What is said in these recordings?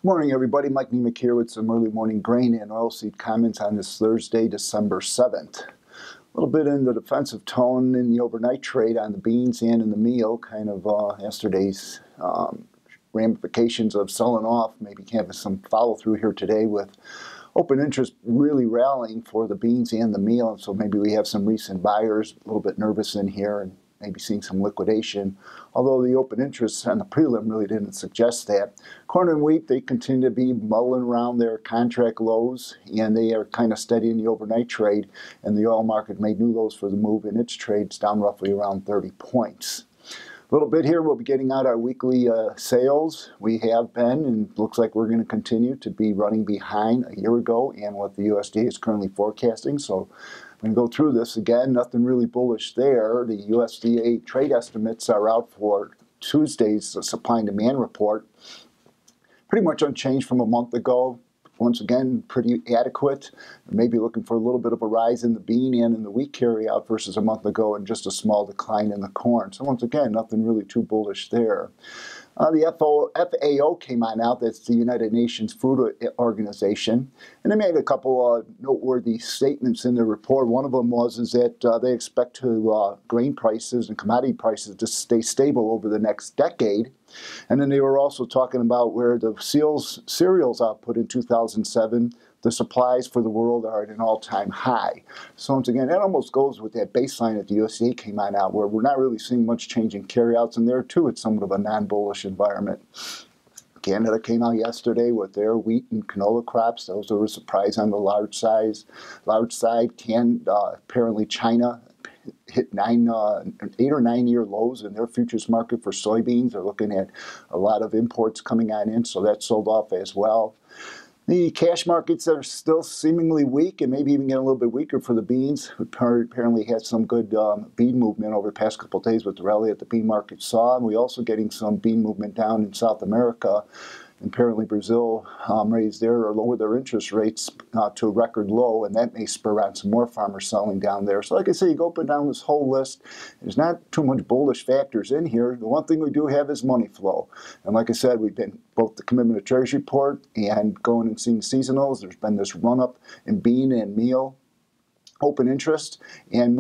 Morning, everybody. Mike Niemiec here with some early morning grain and oilseed comments on this Thursday, December 7th. A little bit in the defensive tone in the overnight trade on the beans and in the meal, kind of yesterday's ramifications of selling off, maybe having some follow through here today with open interest really rallying for the beans and the meal. And so maybe we have some recent buyers a little bit nervous in here and maybe seeing some liquidation, although the open interest on the prelim really didn't suggest that. Corn and wheat, they continue to be mulling around their contract lows, and they are kind of steady in the overnight trade, and the oil market made new lows for the move in its trades, down roughly around 30 points. A little bit here, we'll be getting out our weekly sales. We have been, and looks like we're going to continue to be running behind a year ago and what the USDA is currently forecasting. So I'm going to go through this again. Nothing really bullish there. The USDA trade estimates are out for Tuesday's supply and demand report. Pretty much unchanged from a month ago. Once again, pretty adequate. Maybe looking for a little bit of a rise in the bean and in the wheat carryout versus a month ago, and just a small decline in the corn. So once again, nothing really too bullish there. The FAO came on out. That's the United Nations Food Organization, and they made a couple noteworthy statements in their report. One of them was that they expect grain prices and commodity prices to stay stable over the next decade. And then they were also talking about where the cereals output in 2007, the supplies for the world are at an all-time high. So once again, that almost goes with that baseline that the USDA came on out, where we're not really seeing much change in carryouts, and there too it's somewhat of a non-bullish environment. Canada came out yesterday with their wheat and canola crops. Those were a surprise on the large side. Apparently China hit 8 or 9 year lows in their futures market for soybeans. They're looking at a lot of imports coming on in, so that sold off as well. The cash markets are still seemingly weak, and maybe even getting a little bit weaker for the beans. We apparently had some good bean movement over the past couple of days with the rally that the bean market saw, and we're also getting some bean movement down in South America. Apparently Brazil raised their or lowered their interest rates to a record low, and that may spur on some more farmers selling down there. So like I say, you go up and down this whole list. There's not too much bullish factors in here. The one thing we do have is money flow. And like I said, we've been both the commitment of treasury report and going and seeing seasonals. There's been this run up in bean and meal open interest, and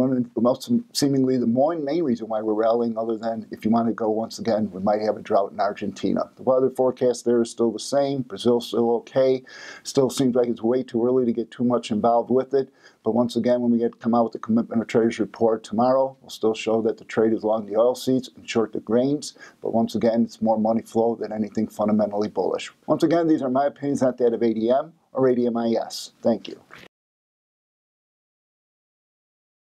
seemingly the main reason why we're rallying, other than if you want to go once again, we might have a drought in Argentina. The weather forecast there is still the same. Brazil's still okay. Still seems like it's way too early to get too much involved with it. But once again, when we come out with the commitment of traders report tomorrow, we'll still show that the trade is long the oilseeds and short the grains. But once again, it's more money flow than anything fundamentally bullish. Once again, these are my opinions, not that of ADM or ADMIS. Thank you.